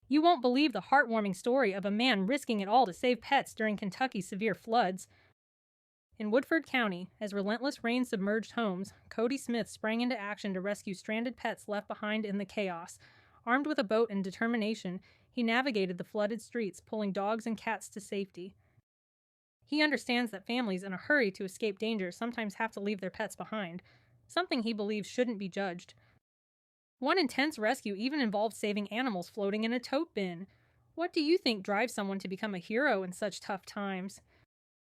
You won't believe the heartwarming story of a man risking it all to save pets during Kentucky's severe floods. In Woodford County, as relentless rain submerged homes, Kody Smith sprang into action to rescue stranded pets left behind in the chaos. Armed with a boat and determination, he navigated the flooded streets, pulling dogs and cats to safety. He understands that families in a hurry to escape danger sometimes have to leave their pets behind, something he believes shouldn't be judged. One intense rescue even involved saving animals floating in a tote bin. What do you think drives someone to become a hero in such tough times?